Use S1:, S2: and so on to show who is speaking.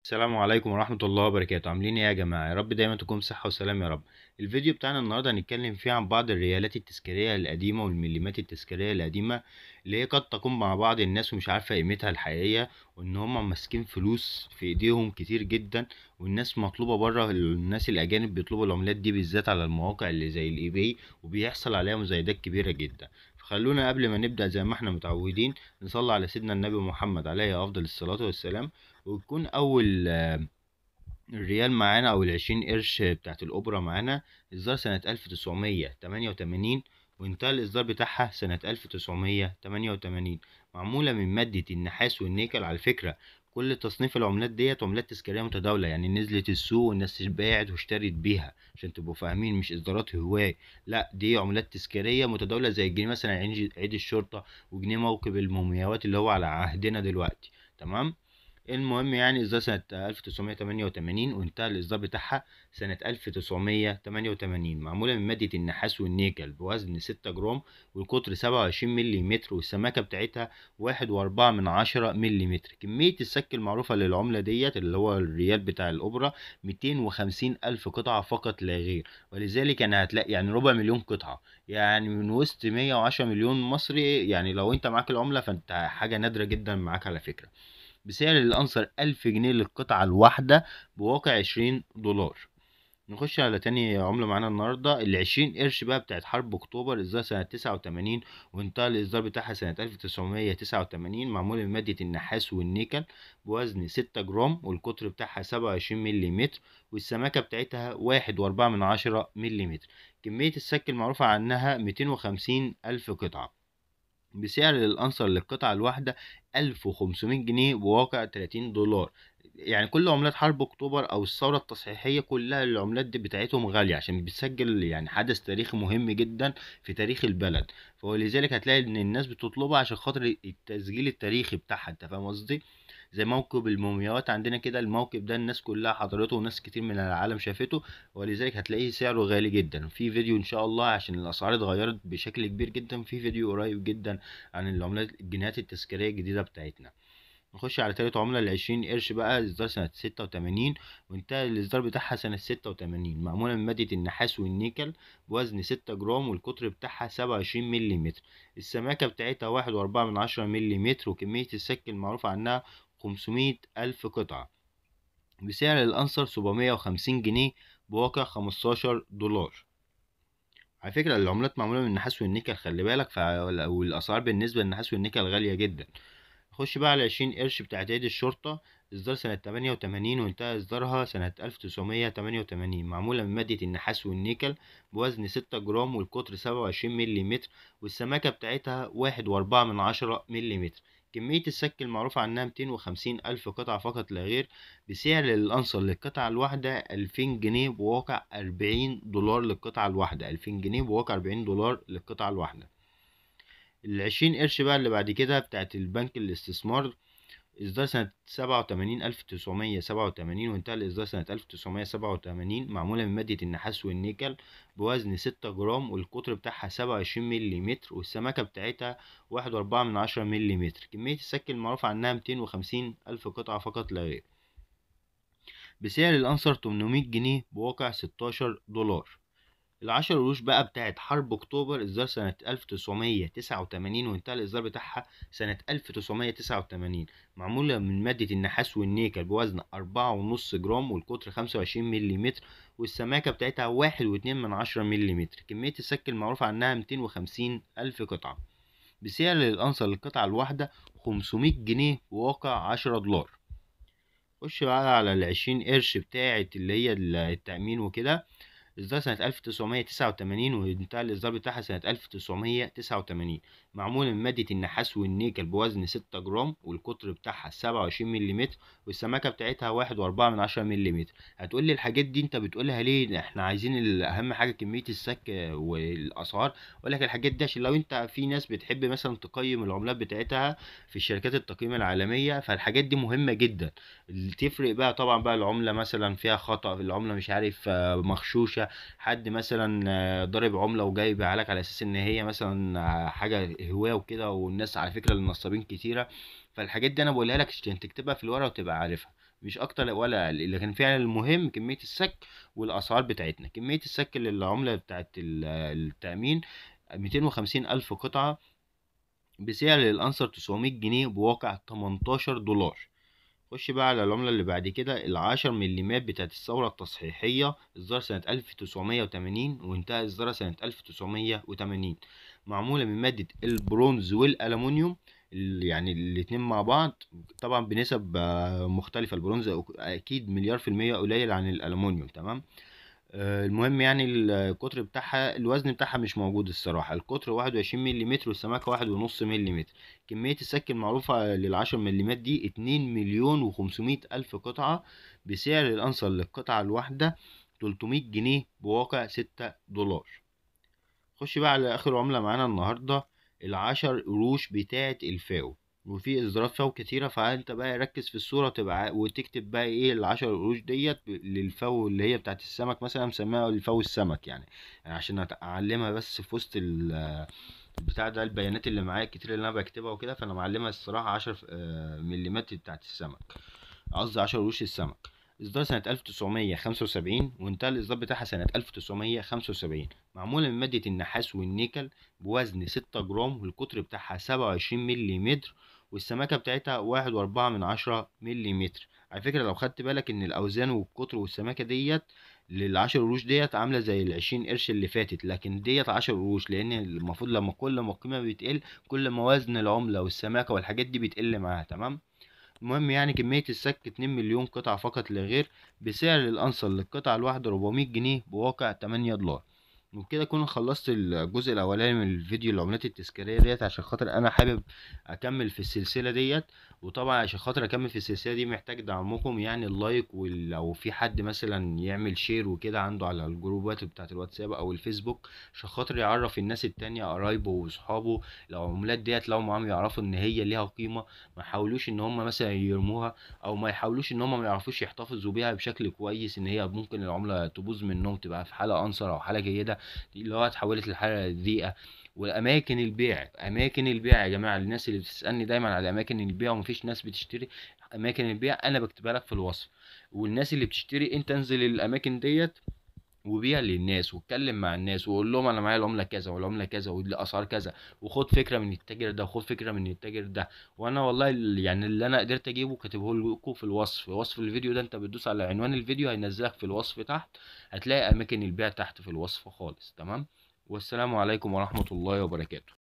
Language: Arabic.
S1: السلام عليكم ورحمة الله وبركاته. عاملين ايه يا جماعة؟ يا رب دايما تكون بصحة وسلام يا رب. الفيديو بتاعنا النهاردة هنتكلم فيه عن بعض الريالات التذكارية القديمة والمليمات التذكارية القديمة اللي هي قد تكون مع بعض الناس ومش عارفة قيمتها الحقيقية، وان هم ماسكين فلوس في ايديهم كتير جدا، والناس مطلوبة بره. الناس الاجانب بيطلبوا العملات دي بالذات على المواقع اللي زي الاي باي، وبيحصل عليها مزايدات كبيرة جدا. فخلونا قبل ما نبدأ زي ما احنا متعودين نصلي على سيدنا النبي محمد عليه افضل الصلاة والسلام. ويكون أول الريال معانا أو العشرين قرش بتاعت الأوبرا معانا إصدار سنة 1988، وانتهى الإصدار بتاعها سنة 1988. معمولة من مادة النحاس والنيكل على فكرة. كل تصنيف العملات ديت عملات تذكارية متداولة، يعني نزلت السوق والناس باعت واشترت بيها، عشان تبقوا فاهمين مش إصدارات هواة. لا، دي عملات تذكارية متداولة زي الجنيه مثلا، عيد الشرطة، وجنيه موكب المومياوات اللي هو على عهدنا دلوقتي. تمام. المهم يعني إصدار سنة 1988، وانتهى الإصدار بتاعها سنة 1988. معمولة من مادة النحاس والنيكل بوزن 6 جرام، والقطر 27 ملي متر، والسماكة بتاعتها 1.4 ملي متر. كمية السك المعروفة للعملة ديت اللي هو الريال بتاع الأوبرا 250 ألف قطعة فقط لا غير. ولذلك أنا هتلاقي يعني ربع مليون قطعة، يعني من وسط 110 مليون مصري. يعني لو انت معاك العملة فانت حاجة نادرة جدا معاك على فكرة. بسعر الأنصر 1000 جنيه للقطعة الواحدة، بواقع 20 دولار. نخش على تاني عملة معانا النهاردة، العشرين قرش بقى بتاعت حرب أكتوبر، إصدار سنة 89، وانتهى الإصدار بتاعها سنة 1989. معمول من مادة النحاس والنيكل بوزن 6 جرام، والقطر بتاعها 27 ملي متر، والسماكة بتاعتها 1.4 ملي متر. كمية السك المعروفة عنها 250 ألف قطعة. بسعر الأنصر للقطعة الواحدة 1500 جنيه، بواقع 30 دولار. يعني كل عملات حرب أكتوبر أو الثورة التصحيحية كلها العملات دي بتاعتهم غالية، عشان بتسجل يعني حدث تاريخي مهم جدا في تاريخ البلد. فلذلك هتلاقي إن الناس بتطلبها عشان خاطر التسجيل التاريخي بتاعها. أنت فاهم قصدي؟ زي موكب المومياوات عندنا كده، الموكب ده الناس كلها حضرته وناس كتير من العالم شافته، ولذلك هتلاقيه سعره غالي جدا. في فيديو ان شاء الله عشان الاسعار اتغيرت بشكل كبير جدا، في فيديو قريب جدا عن العملات الجنيهات التذكارية الجديدة بتاعتنا. نخش على تالت عملة، العشرين قرش بقى، إصدار سنة 86، وانتهى الإصدار بتاعها سنة 86. معمولة من مادة النحاس والنيكل بوزن 6 جرام، والقطر بتاعها 27 ملي متر. السماكة بتاعتها 1.4 ملي متر، وكمية السك المعروفة عنها 500 ألف قطعة. بسعر الأنصر 750 جنيه، بواقع 15 دولار. على فكرة العملات معمولة من النحاس والنيكل، خلي بالك، والأسعار بالنسبة للنحاس والنيكل غالية جدا. خش بقى على 20 قرش بتاعت عيد الشرطة، إصدار سنة 88، وانتهى إصدارها سنة 1988. معمولة من مادة النحاس والنيكل بوزن 6 جرام، والقطر 27 ملي متر، والسماكة بتاعتها 1.4 ملي متر. كمية السك المعروفة عنها 250 ألف قطعة فقط لا غير. بسعر الأنصر للقطعة الواحدة 2000 جنيه، بواقع 40 دولار للقطعة الواحدة. 2000 جنيه بواقع 40 دولار للقطعة الواحدة. العشرين قرش بقى اللي بعد كده بتاعت البنك الاستثمار، إصدار سنة 87 1987، وانتهى الإصدار سنة 1987. معمولة من مادة النحاس والنيكل بوزن 6 جرام، والقطر بتاعها 27 ملي متر، والسماكة بتاعتها 1.4 ملي متر. كمية السك المعروف عنها 250 ألف قطعة فقط لا غير. بسعر الأنصر 800 جنيه، بواقع 16 دولار. العشر قروش بقى بتاعت حرب أكتوبر، إصدار سنة 1989، وانتهى الإصدار بتاعها سنة 1989. معمولة من مادة النحاس والنيكل بوزن 4.5 جرام، والقطر 25 ملي متر، والسماكة بتاعتها 1.2 ملي متر. كمية السك المعروف عنها 250 ألف قطعة. بسعر الأنصر للقطعة الواحدة 500 جنيه، وواقع 10 دولار. خش بقى على ال20 قرش بتاعت اللي هي التأمين وكده، إصدار سنة 1989، وانتهى الإصدار بتاعها سنة 1989. معمولة من مادة النحاس والنيكل بوزن 6 جرام، والقطر بتاعها 27 ملي متر، والسماكة بتاعتها 1.4 ملي متر. هتقول لي الحاجات دي انت بتقولها ليه؟ احنا عايزين أهم حاجة كمية السك والأسعار. أقول لك الحاجات دي عشان لو انت في ناس بتحب مثلا تقيم العملات بتاعتها في شركات التقييم العالمية، فالحاجات دي مهمة جدا. اللي تفرق بقى طبعا بقى العملة مثلا فيها خطأ، العملة مش عارف مغشوشة، حد مثلا ضارب عملة وجاي يبيعها على اساس ان هي مثلا حاجة هواية وكده، والناس على فكرة النصابين كتيرة. فالحاجات دي انا بقولها لك عشان تكتبها في الورقة وتبقى عارفها. مش اكتر ولا اقل، لكن فعلا المهم كمية السك والاسعار بتاعتنا. كمية السك للعملة بتاعت التأمين 250 الف قطعة بسعر الأنصر 900 جنيه بواقع 18 دولار. خش بقى على العملة اللي بعد كده، العشر مليمات بتاعت الثورة التصحيحية، إصدار سنة 1980 وانتهى إصدارها سنة 1980، معمولة من مادة البرونز والألمونيوم، يعني الاتنين مع بعض، طبعا بنسب مختلفة. البرونز أكيد مليار في المية قليل عن الألمونيوم، تمام. المهم يعني القطر بتاعها، الوزن بتاعها مش موجود الصراحة. القطر 21 مليمتر والسماكة 1.5 مليمتر. كمية السك المعروفة للعشر مليمات دي 2,500,000 قطعة بسعر الأنصر للقطعة الواحدة 300 جنيه بواقع 6 دولار. خش بقى على آخر عملة معانا النهاردة، العشر قروش بتاعة الفاو. وفي إصدارات فاو كتيرة، فأنت بقى ركز في الصورة وتكتب بقى إيه العشر قروش ديت للفاو اللي هي بتاعة السمك، مثلا مسميها الفاو السمك يعني عشان أعلمها بس في وسط البتاع ده، البيانات اللي معايا الكتير اللي أنا بكتبها وكده، فأنا معلمها الصراحة 10 مليمات بتاعة السمك، قصدي 10 قروش السمك. إصدار سنة 1975 وانتهى الإصدار بتاعها سنة 1975، معمولة من مادة النحاس والنيكل، بوزن 6 جرام، والقطر بتاعها 27 مليمتر، والسماكة بتاعتها 1.4 مليمتر. على فكرة لو خدت بالك إن الأوزان والقطر والسماكة ديت للعشر قروش ديت عاملة زي ال20 قرش اللي فاتت، لكن ديت 10 قروش، لأن المفروض لما كل ما القيمة بتقل كل ما وزن العملة والسماكة والحاجات دي بتقل معاها، تمام. المهم يعني كمية السك 2 مليون قطعة فقط لا غير، بسعر الأنصر للقطعة الواحدة 400 جنيه بواقع 8 دولار. وبكده أكون خلصت الجزء الأولاني من الفيديو العملات التذكارية ديت، عشان خاطر أنا حابب أكمل في السلسلة ديت. وطبعا عشان خاطر أكمل في السلسلة دي محتاج دعمكم، يعني اللايك، ولو في حد مثلا يعمل شير وكده عنده على الجروبات بتاعت الواتساب أو الفيسبوك، عشان خاطر يعرف الناس التانية قرايبه وصحابه العملات ديت، لو معاهم يعرفوا إن هي ليها قيمة. ما يحاولوش ان هم مثلا يرموها، او ما يحاولوش ان هم ما يعرفوش يحتفظوا بيها بشكل كويس، ان هي ممكن العمله تبوظ منهم تبقى في حاله انصر او حاله جيده، اللي هو اتحولت لحاله ضيقه. والاماكن البيع، اماكن البيع يا جماعه، الناس اللي بتسالني دايما على اماكن البيع ومفيش ناس بتشتري، اماكن البيع انا بكتبها لك في الوصف. والناس اللي بتشتري انت انزل الاماكن ديت وبيع للناس، واتكلم مع الناس وقول لهم انا معايا العمله كذا والعمله كذا والاسعار كذا، وخد فكره من التاجر ده وخد فكره من التاجر ده. وانا والله يعني اللي انا قدرت اجيبه كاتبه لكم في الوصف، في وصف الفيديو ده. انت بتدوس على عنوان الفيديو هينزلك في الوصف تحت، هتلاقي اماكن البيع تحت في الوصف خالص، تمام. والسلام عليكم ورحمه الله وبركاته.